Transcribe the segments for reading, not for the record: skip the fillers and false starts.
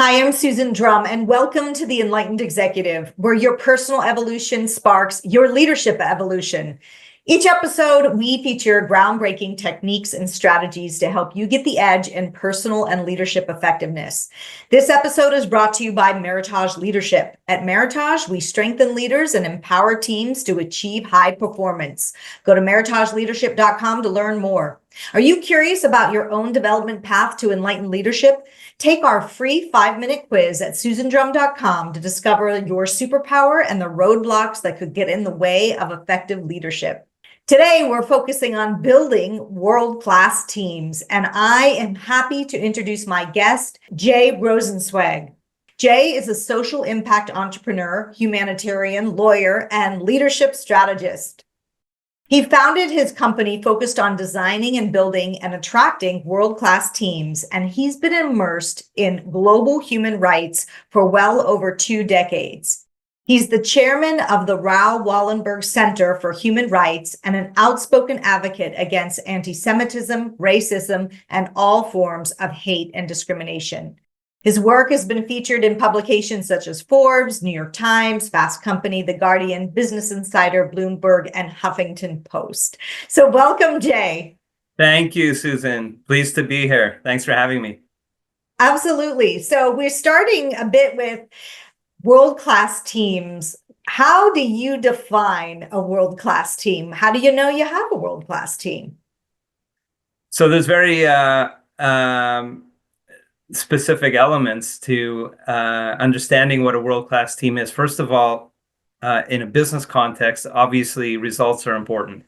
Hi, I'm Susan Drumm, and welcome to the Enlightened Executive, where your personal evolution sparks your leadership evolution. Each episode, we feature groundbreaking techniques and strategies to help you get the edge in personal and leadership effectiveness. This episode is brought to you by Meritage Leadership. At Meritage, we strengthen leaders and empower teams to achieve high performance. Go to meritageleadership.com to learn more. Are you curious about your own development path to enlightened leadership? Take our free 5-minute quiz at susandrum.com to discover your superpower and the roadblocks that could get in the way of effective leadership. Today, we're focusing on building world-class teams, and I am happy to introduce my guest, Jay Rosenzweig. Jay is a social impact entrepreneur, humanitarian, lawyer, and leadership strategist. He founded his company focused on designing and building and attracting world-class teams, and he's been immersed in global human rights for well over 2 decades. He's the chairman of the Raoul Wallenberg Center for Human Rights and an outspoken advocate against anti-Semitism, racism, and all forms of hate and discrimination. His work has been featured in publications such as Forbes, New York Times, Fast Company, The Guardian, Business Insider, Bloomberg, and Huffington Post. So welcome, Jay. Thank you, Susan. Pleased to be here. Thanks for having me. Absolutely. So we're starting a bit with world-class teams. How do you define a world-class team? How do you know you have a world-class team? So there's very specific elements to understanding what a world-class team is. First of all, in a business context, obviously results are important.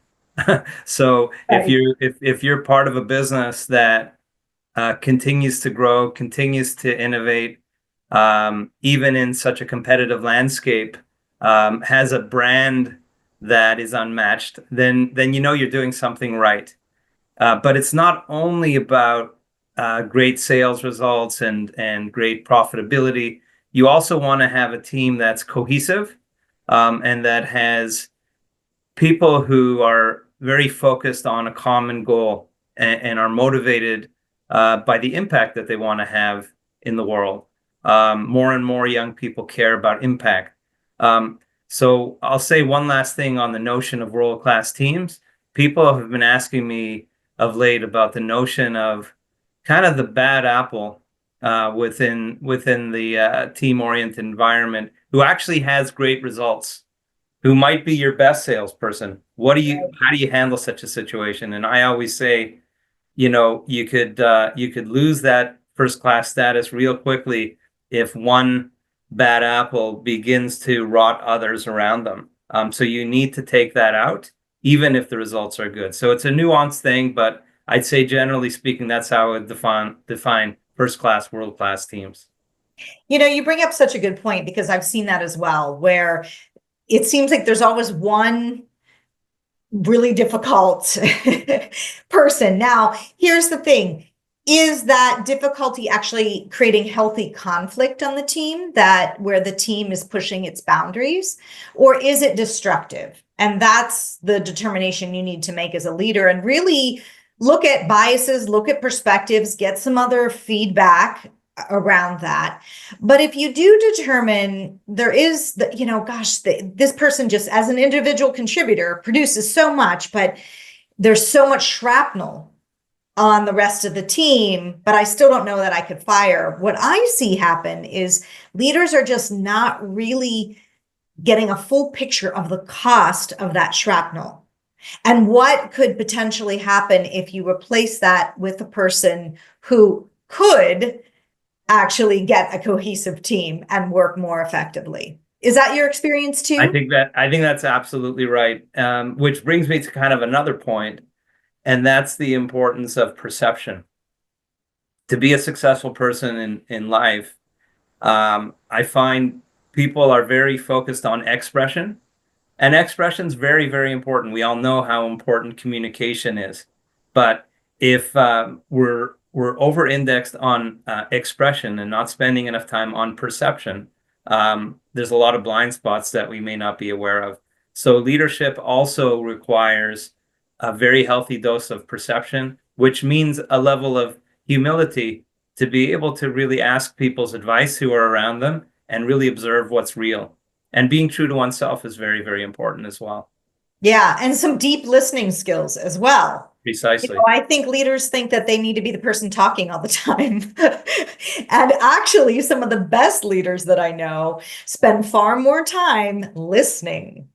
So Right. if you're part of a business that continues to grow, continues to innovate, even in such a competitive landscape, has a brand that is unmatched, then you know you're doing something right. But it's not only about great sales results and great profitability. You also want to have a team that's cohesive and that has people who are very focused on a common goal and are motivated by the impact that they want to have in the world. More and more young people care about impact. So I'll say one last thing on the notion of world-class teams. People have been asking me of late about the notion of kind of the bad apple within the team-oriented environment who actually has great results, who might be your best salesperson. How do you handle such a situation? And I always say, you know, you could lose that first-class status real quickly if one bad apple begins to rot others around them. So you need to take that out, even if the results are good. So it's a nuanced thing, but I'd say generally speaking, that's how I would define first-class, world-class teams. You know, you bring up such a good point because I've seen that as well, where it seems like there's always one really difficult person. Now, here's the thing. Is that difficulty actually creating healthy conflict on the team, that where the team is pushing its boundaries, or is it destructive? And that's the determination you need to make as a leader, and really look at biases, look at perspectives, get some other feedback around that. But if you do determine there is this person just as an individual contributor produces so much, but there's so much shrapnel on the rest of the team, but I still don't know that I could fire. What I see happen is leaders are just not really getting a full picture of the cost of that shrapnel and what could potentially happen if you replace that with a person who could actually get a cohesive team and work more effectively. Is that your experience too? I think that's absolutely right. Which brings me to kind of another point, and that's the importance of perception. To be a successful person in life, I find people are very focused on expression, and expression is very, very important. We all know how important communication is, but if we're over-indexed on expression and not spending enough time on perception, there's a lot of blind spots that we may not be aware of. So leadership also requires a very healthy dose of perception, which means a level of humility to be able to really ask people's advice who are around them and really observe what's real. And being true to oneself is very, very important as well. Yeah, and some deep listening skills as well. Precisely. I think leaders think that they need to be the person talking all the time. And actually, some of the best leaders that I know spend far more time listening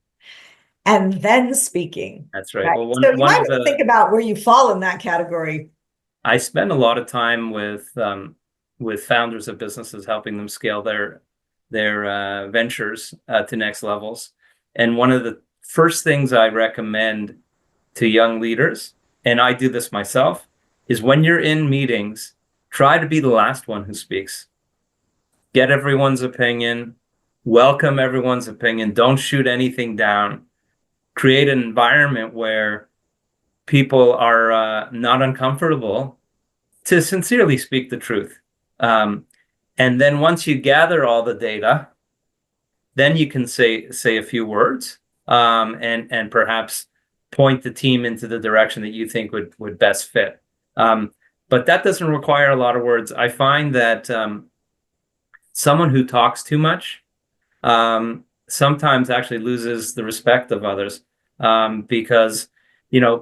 and then speaking. That's right. Right? Well, So you one might of the think about where you fall in that category. I spend a lot of time with founders of businesses, helping them scale their ventures to next levels. And one of the first things I recommend to young leaders, and I do this myself, is when you're in meetings, try to be the last one who speaks. Get everyone's opinion, welcome everyone's opinion, don't shoot anything down. Create an environment where people are not uncomfortable to sincerely speak the truth. And then once you gather all the data, then you can say a few words, and perhaps point the team into the direction that you think would best fit. But that doesn't require a lot of words. I find that someone who talks too much sometimes actually loses the respect of others, because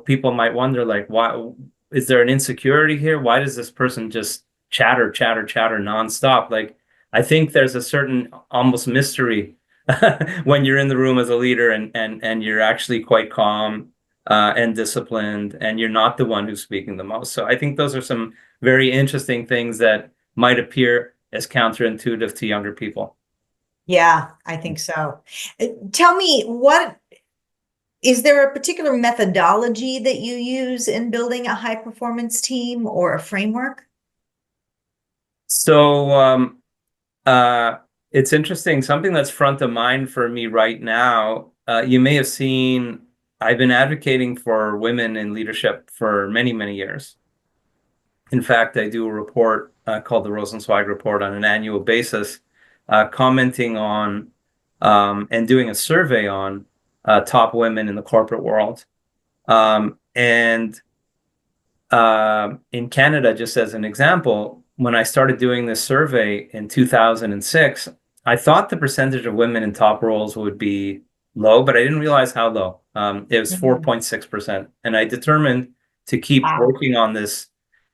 people might wonder, like, why is there an insecurity here? Why does this person just chatter nonstop? Like, I think there's a certain almost mystery when you're in the room as a leader and you're actually quite calm and disciplined, and you're not the one who's speaking the most. So I think those are some very interesting things that might appear as counterintuitive to younger people. Yeah, I think so. Tell me, is there a particular methodology that you use in building a high performance team or a framework? So it's interesting. Something that's front of mind for me right now, you may have seen, I've been advocating for women in leadership for many, many years. In fact, I do a report called the Rosenzweig Report on an annual basis, commenting on and doing a survey on top women in the corporate world. And in Canada, just as an example, when I started doing this survey in 2006, I thought the percentage of women in top roles would be low, but I didn't realize how low. It was 4.6%. And I determined to keep working on this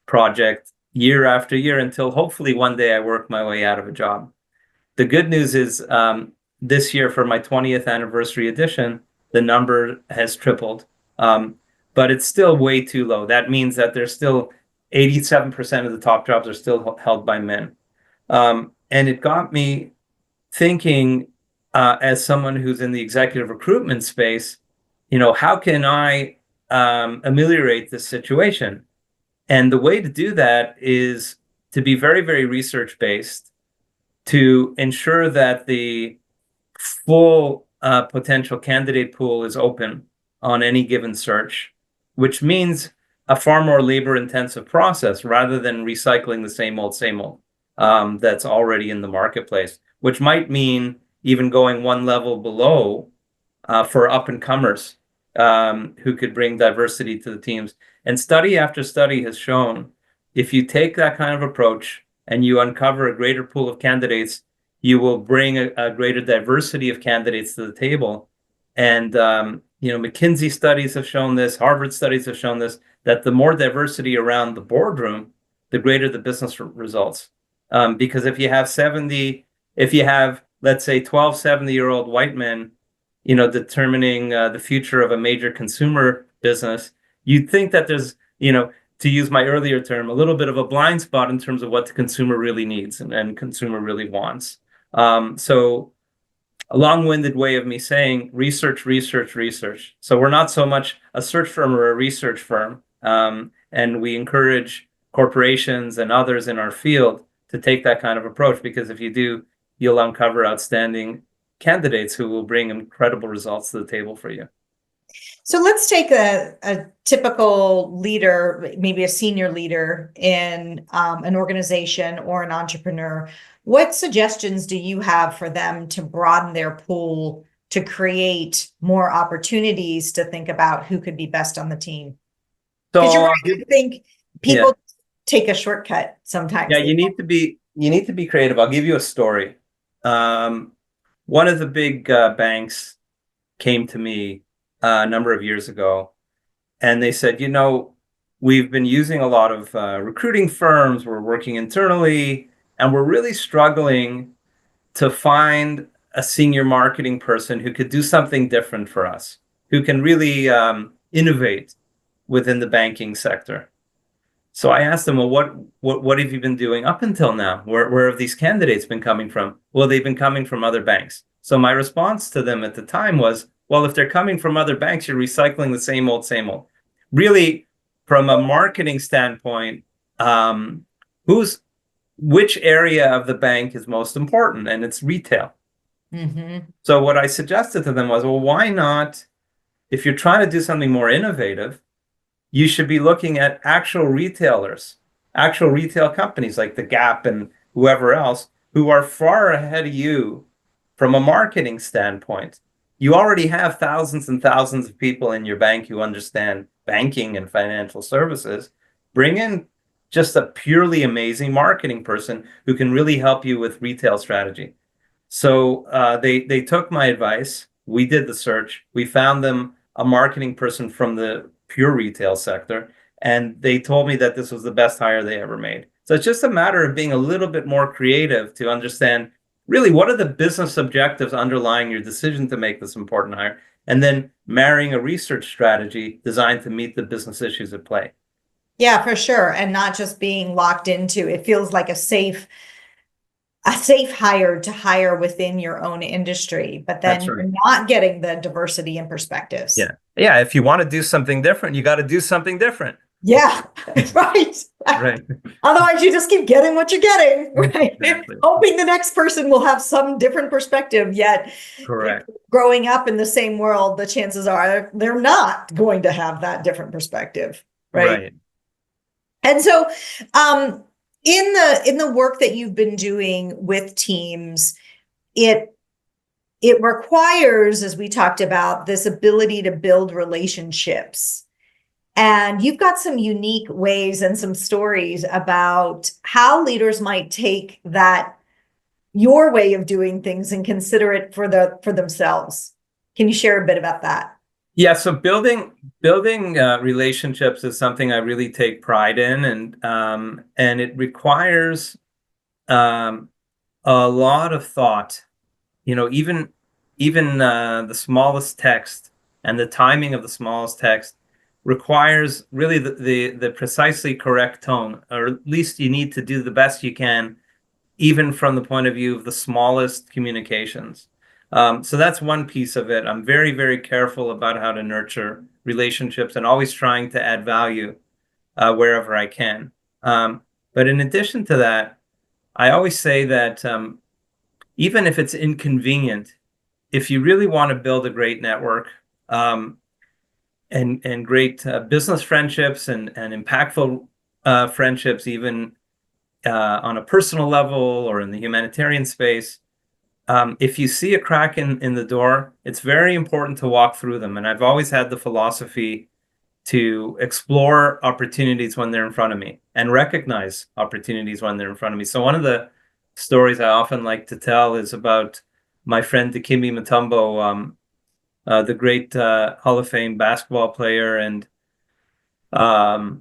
project year after year until hopefully one day I work my way out of a job. The good news is this year, for my 20th anniversary edition, the number has tripled. But it's still way too low. That means that there's still 87% of the top jobs are still held by men. And it got me thinking, as someone who's in the executive recruitment space, how can I ameliorate this situation? And the way to do that is to be very, very research-based, to ensure that the full potential candidate pool is open on any given search, which means a far more labor-intensive process rather than recycling the same old that's already in the marketplace, which might mean even going one level below for up-and-comers who could bring diversity to the teams. And study after study has shown, if you take that kind of approach and you uncover a greater pool of candidates, you will bring a greater diversity of candidates to the table. And McKinsey studies have shown this, Harvard studies have shown this, that the more diversity around the boardroom, the greater the business results. Because if you have, let's say, 12 70-year-old white men, determining the future of a major consumer business, you'd think that there's, to use my earlier term, a little bit of a blind spot in terms of what the consumer really needs and consumer really wants. So a long-winded way of me saying research. So we're not so much a search firm or a research firm. And we encourage corporations and others in our field to take that kind of approach, because if you do, you'll uncover outstanding candidates who will bring incredible results to the table for you. So let's take a typical leader, maybe a senior leader in an organization or an entrepreneur. What suggestions do you have for them to broaden their pool, to create more opportunities, to think about who could be best on the team? Because you're right, I think people take a shortcut sometimes. Yeah, you need to be creative. I'll give you a story. One of the big banks came to me a number of years ago, and they said, we've been using a lot of recruiting firms. We're working internally, and we're really struggling to find a senior marketing person who could do something different for us, who can really innovate within the banking sector. So I asked them, well, what have you been doing up until now? Where have these candidates been coming from? Well, they've been coming from other banks. So my response to them at the time was, well, if they're coming from other banks, you're recycling the same old, same old. Really, from a marketing standpoint, which area of the bank is most important? And it's retail. Mm-hmm. So what I suggested to them was, well, why not, if you're trying to do something more innovative, you should be looking at actual retailers, actual retail companies like the Gap and whoever else, who are far ahead of you from a marketing standpoint. You already have thousands and thousands of people in your bank who understand banking and financial services. Bring in just a purely amazing marketing person who can really help you with retail strategy. So they took my advice. We did the search. We found them a marketing person from the pure retail sector, and they told me that this was the best hire they ever made. So it's just a matter of being a little bit more creative to understand really what are the business objectives underlying your decision to make this important hire, and then marrying a research strategy designed to meet the business issues at play. Yeah, for sure. And not just being locked into, it feels like a safe hire to hire within your own industry, but then you're not getting the diversity and perspectives. Yeah. If you want to do something different, you got to do something different. Yeah, right. Otherwise, you just keep getting what you're getting, right? Exactly. Hoping the next person will have some different perspective, yet correct. Growing up in the same world, the chances are they're not going to have that different perspective, right? And so, in the work that you've been doing with teams, it requires, as we talked about, this ability to build relationships. And you've got some unique ways and some stories about how leaders might take that, your way of doing things, and consider it for themselves. Can you share a bit about that? Yeah, so building relationships is something I really take pride in, and it requires a lot of thought. Even the smallest text and the timing of the smallest text requires really the precisely correct tone, or at least you need to do the best you can, even from the point of view of the smallest communications. So that's one piece of it. I'm very, very careful about how to nurture relationships and always trying to add value wherever I can. But in addition to that, I always say that even if it's inconvenient, if you really want to build a great network and great business friendships and impactful friendships, even on a personal level or in the humanitarian space, if you see a crack in the door, it's very important to walk through them. And I've always had the philosophy to explore opportunities when they're in front of me and recognize opportunities when they're in front of me. So one of the stories I often like to tell is about my friend Dikembe Mutombo, the great Hall of Fame basketball player and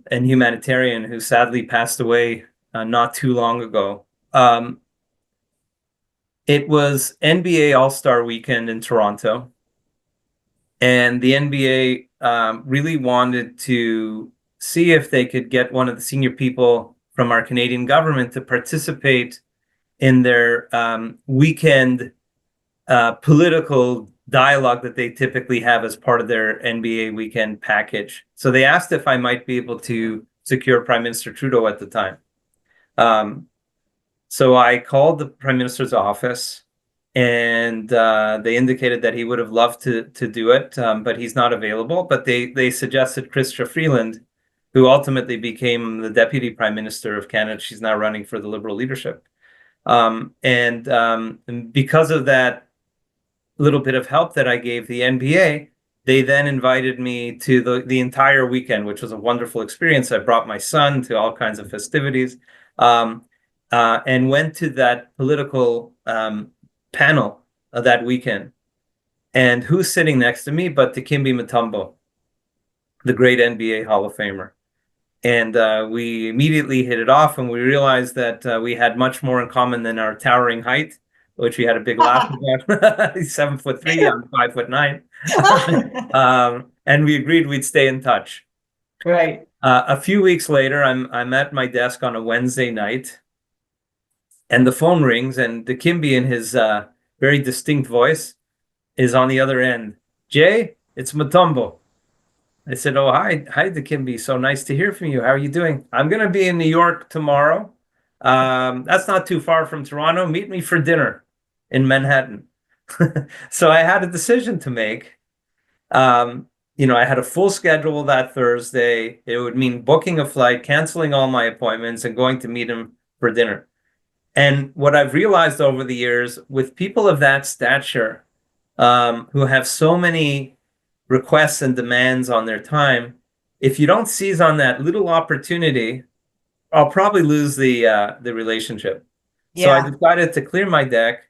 humanitarian who sadly passed away not too long ago. It was NBA All-Star Weekend in Toronto, and the NBA really wanted to see if they could get one of the senior people from our Canadian government to participate in their weekend political dialogue that they typically have as part of their NBA weekend package. So they asked if I might be able to secure Prime Minister Trudeau at the time. So I called the Prime Minister's office, and they indicated that he would have loved to do it, but he's not available. But they suggested Chrystia Freeland, who ultimately became the Deputy Prime Minister of Canada. She's now running for the Liberal leadership. And because of that little bit of help that I gave the NBA, they then invited me to the entire weekend, which was a wonderful experience. I brought my son to all kinds of festivities, and went to that political panel that weekend. And who's sitting next to me but Dikembe Mutombo, the great NBA Hall of Famer. And we immediately hit it off, and we realized that we had much more in common than our towering height, which we had a big laugh about. He's 7'3", I'm 5'9". And we agreed we'd stay in touch. Right. A few weeks later, I'm at my desk on a Wednesday night, and the phone rings, and Dikembe, in his very distinct voice, is on the other end. Jay, it's Mutombo. I said, "Oh, hi, Dikembe. So nice to hear from you. How are you doing? I'm going to be in New York tomorrow. That's not too far from Toronto. Meet me for dinner in Manhattan." So I had a decision to make. I had a full schedule that Thursday. It would mean booking a flight, canceling all my appointments, and going to meet him for dinner. And what I've realized over the years with people of that stature, who have so many requests and demands on their time, if you don't seize on that little opportunity, I'll probably lose the relationship. So I decided to clear my deck.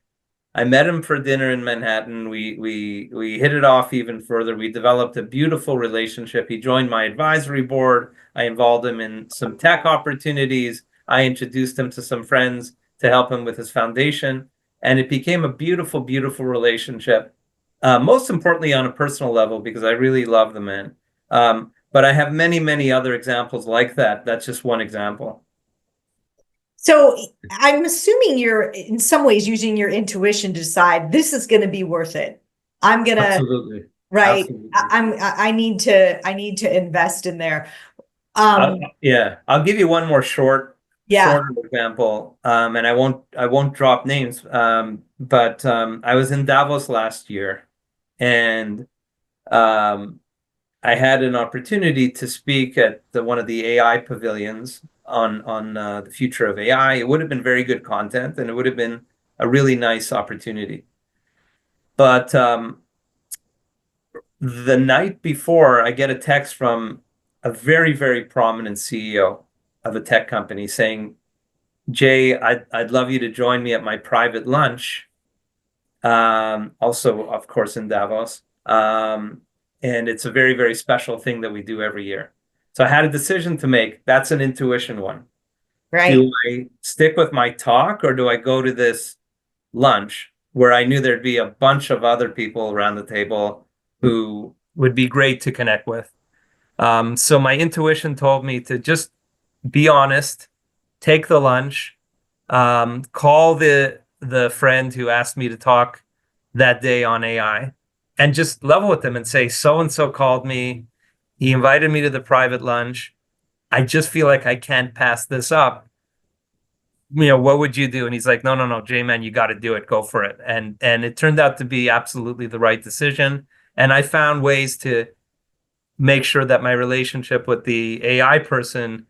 I met him for dinner in Manhattan. We hit it off even further. We developed a beautiful relationship. He joined my advisory board. I involved him in some tech opportunities. I introduced him to some friends to help him with his foundation. And it became a beautiful, beautiful relationship. Most importantly, on a personal level, because I really love the man. But I have many, many other examples like that. That's just one example. So I'm assuming you're in some ways using your intuition to decide this is going to be worth it. I'm going to, Absolutely. right. Absolutely. I need to invest in there. I'll give you one more shorter example. And I won't drop names. But I was in Davos last year, and I had an opportunity to speak at one of the AI pavilions on the future of AI. It would have been very good content, and it would have been a really nice opportunity. But the night before, I get a text from a very, very prominent CEO of a tech company saying, "Jay, I'd love you to join me at my private lunch." Also, of course, in Davos. And it's a very, very special thing that we do every year. So I had a decision to make. That's an intuition one. Right. Do I stick with my talk, or do I go to this lunch where I knew there'd be a bunch of other people around the table who would be great to connect with? So my intuition told me to just be honest, take the lunch, call the friend who asked me to talk that day on AI, and just level with them and say, so-and-so called me. He invited me to the private lunch. I just feel like I can't pass this up. What would you do? And he's like, no, Jay, man, you got to do it. Go for it. And it turned out to be absolutely the right decision. And I found ways to make sure that my relationship with the AI person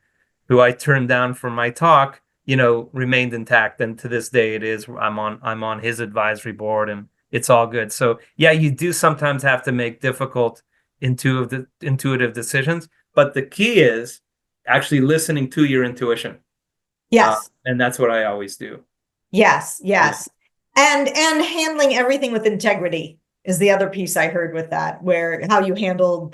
who I turned down for my talk, remained intact. And to this day it is. I'm on his advisory board, and it's all good. So yeah, you do sometimes have to make difficult intuitive decisions, but the key is actually listening to your intuition. Yes. And that's what I always do. Yes. And handling everything with integrity is the other piece I heard with that, where how you handled with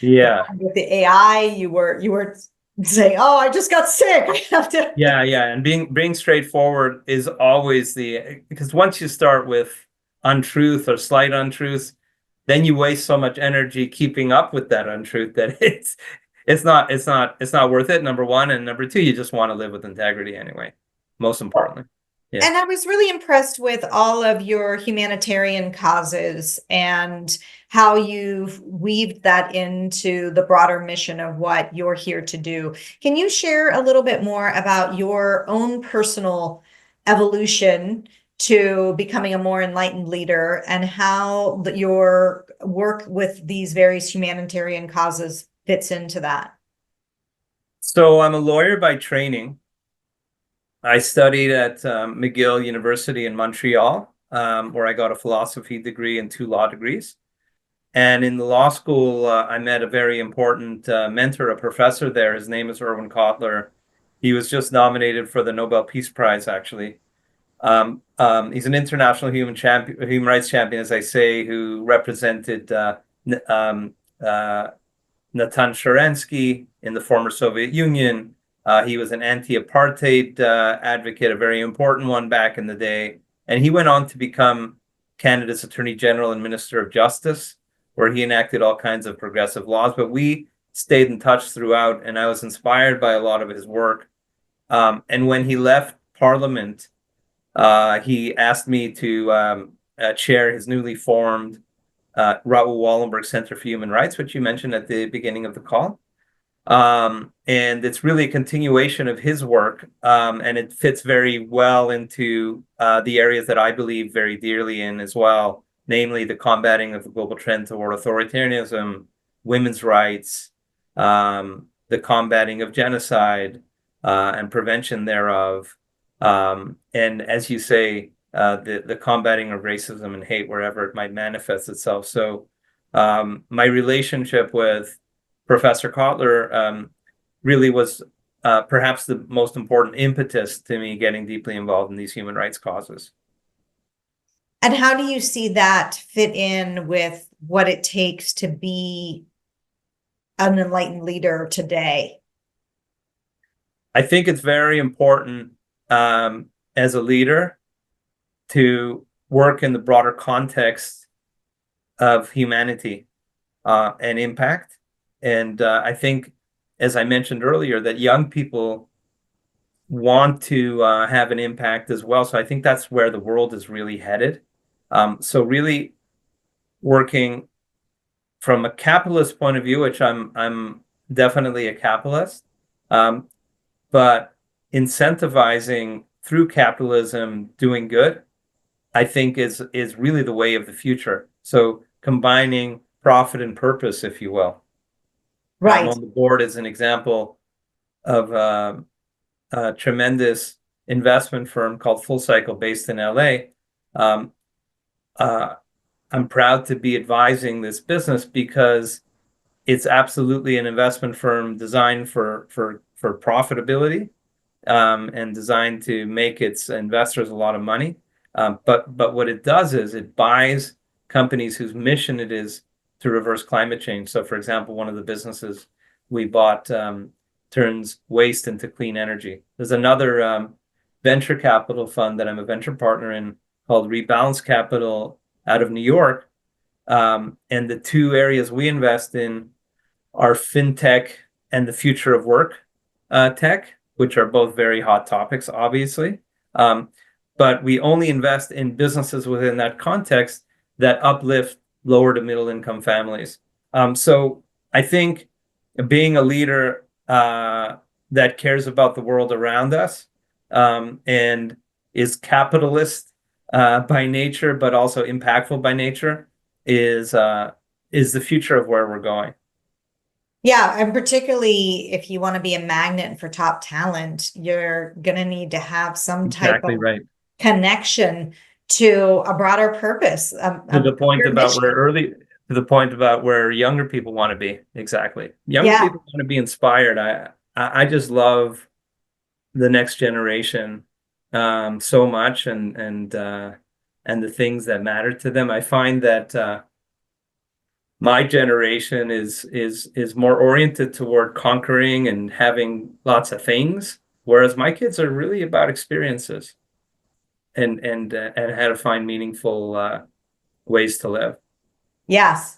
the AI, you were saying, "Oh, I just got sick. I have to." And being straightforward is always because once you start with untruth or slight untruths, then you waste so much energy keeping up with that untruth that it's not worth it, number one. And number two, you just want to live with integrity anyway, most importantly. Yeah. And I was really impressed with all of your humanitarian causes and how you've weaved that into the broader mission of what you're here to do. Can you share a little bit more about your own personal evolution to becoming a more enlightened leader, and how your work with these various humanitarian causes fits into that? So I'm a lawyer by training. I studied at McGill University in Montreal, where I got a philosophy degree and 2 law degrees. And in the law school, I met a very important mentor, a professor there. His name is Erwin Kotler. He was just nominated for the Nobel Peace Prize, actually. He's an international human rights champion, as I say, who represented Natan Sharansky in the former Soviet Union. He was an anti-apartheid advocate, a very important one back in the day. And he went on to become Canada's Attorney General and Minister of Justice, where he enacted all kinds of progressive laws. But we stayed in touch throughout, and I was inspired by a lot of his work. And when he left Parliament, he asked me to chair his newly formed Raoul Wallenberg Center for Human Rights, which you mentioned at the beginning of the call. And it's really a continuation of his work, and it fits very well into the areas that I believe very dearly in as well, namely the combating of the global trend toward authoritarianism, women's rights, the combating of genocide, and prevention thereof. And as you say, the combating of racism and hate wherever it might manifest itself. So my relationship with Professor Kotler really was perhaps the most important impetus to me getting deeply involved in these human rights causes. And how do you see that fit in with what it takes to be an enlightened leader today? I think it's very important as a leader to work in the broader context of humanity and impact. And I think, as I mentioned earlier, that young people want to have an impact as well. So I think that's where the world is really headed. So really working from a capitalist point of view, which I'm definitely a capitalist, but incentivizing through capitalism doing good, I think is really the way of the future. So combining profit and purpose, if you will. Right. I'm on the board as an example of a tremendous investment firm called Full Cycle based in LA. I'm proud to be advising this business because it's absolutely an investment firm designed for profitability and designed to make its investors a lot of money. But what it does is it buys companies whose mission it is to reverse climate change. So, for example, one of the businesses we bought turns waste into clean energy. There's another venture capital fund that I'm a venture partner in called Rebalance Capital out of New York. And the two areas we invest in are fintech and the future of work tech, which are both very hot topics, obviously. But we only invest in businesses within that context that uplift lower to middle income families. So I think being a leader that cares about the world around us and is capitalist by nature, but also impactful by nature is the future of where we're going. Yeah, and particularly if you want to be a magnet for top talent, you're going to need to have some type Exactly of right. connection to a broader purpose. To the point about where younger people want to be. Exactly. Younger people want to be inspired. I just love the next generation so much and the things that matter to them. I find that my generation is more oriented toward conquering and having lots of things, whereas my kids are really about experiences and how to find meaningful ways to live. Yes.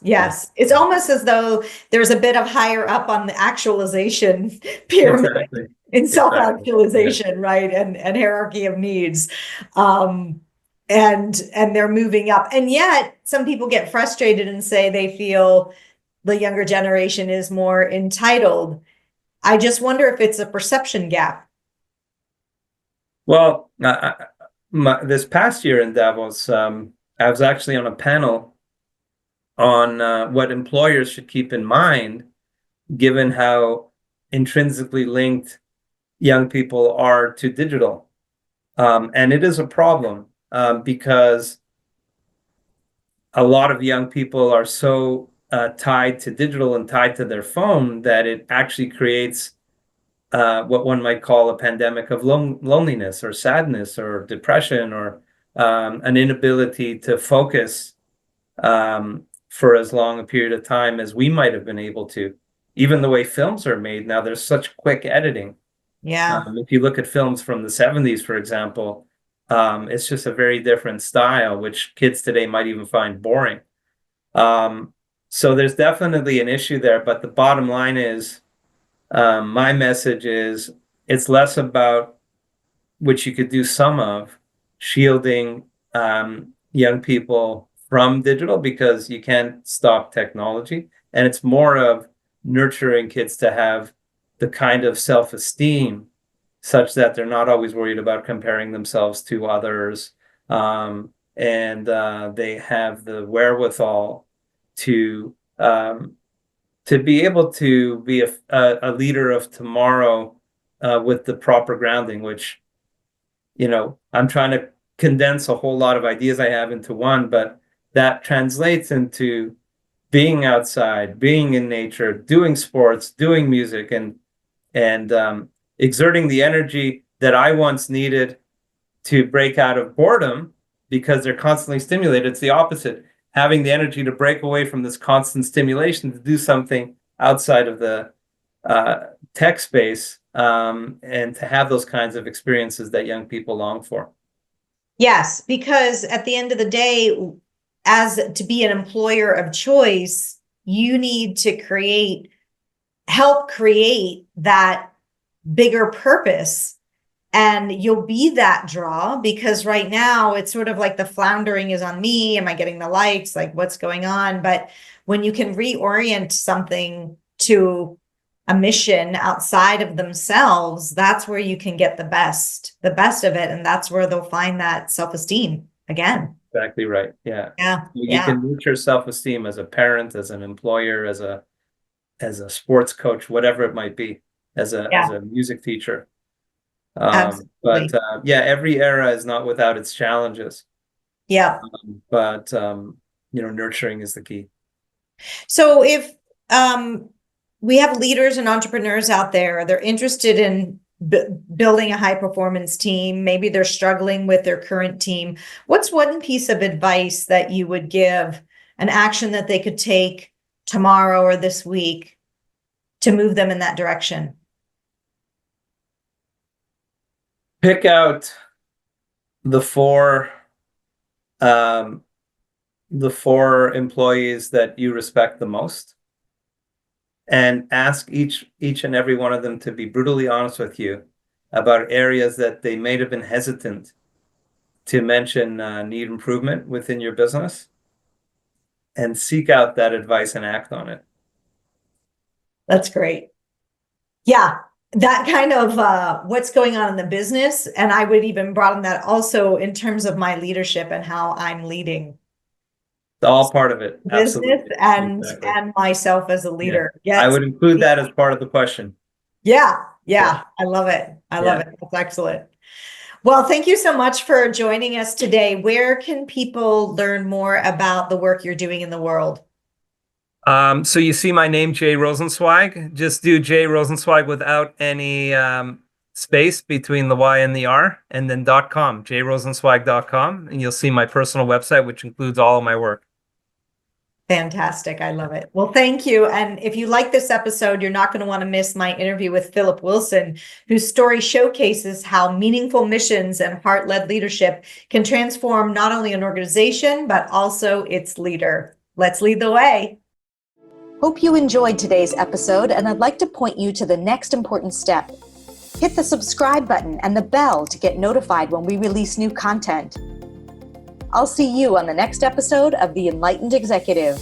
It's almost as though there's a bit of higher up on the actualization pyramid in self-actualization, right? And hierarchy of needs. And they're moving up. And yet some people get frustrated and say they feel the younger generation is more entitled. I just wonder if it's a perception gap. Well, this past year in Davos, I was actually on a panel on what employers should keep in mind, given how intrinsically linked young people are to digital. And it is a problem because a lot of young people are so tied to digital and tied to their phone that it actually creates what one might call a pandemic of loneliness or sadness or depression, or an inability to focus for as long a period of time as we might have been able to. Even the way films are made now, there's such quick editing. Yeah. If you look at films from the 70s, for example, it's just a very different style, which kids today might even find boring. So there's definitely an issue there, but the bottom line is, my message is, it's less about, which you could do some of, shielding young people from digital, because you can't stop technology. And it's more of nurturing kids to have the kind of self-esteem such that they're not always worried about comparing themselves to others. And they have the wherewithal to be able to be a leader of tomorrow with the proper grounding, which, I'm trying to condense a whole lot of ideas I have into one, but that translates into being outside, being in nature, doing sports, doing music, and exerting the energy that I once needed to break out of boredom, because they're constantly stimulated. It's the opposite. Having the energy to break away from this constant stimulation to do something outside of the tech space, and to have those kinds of experiences that young people long for. Yes, because at the end of the day, as to be an employer of choice, you need to help create that bigger purpose. And you'll be that draw, because right now it's sort of like the floundering is on me. Am I getting the likes? Like, what's going on? But when you can reorient something to a mission outside of themselves, that's where you can get the best of it. And that's where they'll find that self-esteem again. Exactly right. Yeah. Yeah. You can nurture self-esteem as a parent, as an employer, as a sports coach, whatever it might be, as a music teacher. But every era is not without its challenges. Yeah. But nurturing is the key. So if we have leaders and entrepreneurs out there, they're interested in building a high performance team, maybe they're struggling with their current team, what's one piece of advice that you would give, an action that they could take tomorrow or this week to move them in that direction? Pick out the four employees that you respect the most, and ask each and every one of them to be brutally honest with you about areas that they may have been hesitant to mention need improvement within your business, and seek out that advice and act on it. That's great. Yeah, that kind of what's going on in the business. And I would even broaden that also in terms of my leadership and how I'm leading. It's all part of it. Business. Absolutely. and Exactly. and myself as a leader. Yeah. I would include that as part of the question. Yeah. I love it. I love it. That's excellent. Well, thank you so much for joining us today. Where can people learn more about the work you're doing in the world? So you see my name, Jay Rosenzweig. Just do Jay Rosenzweig without any space between the Y and the R, and then .com, jayrosenzweig.com, and you'll see my personal website, which includes all of my work. Fantastic. I love it. Well, thank you. And if you like this episode, you're not going to want to miss my interview with Philip Wilson, whose story showcases how meaningful missions and heart-led leadership can transform not only an organization, but also its leader. Let's lead the way. Hope you enjoyed today's episode, and I'd like to point you to the next important step. Hit the subscribe button and the bell to get notified when we release new content. I'll see you on the next episode of The Enlightened Executive.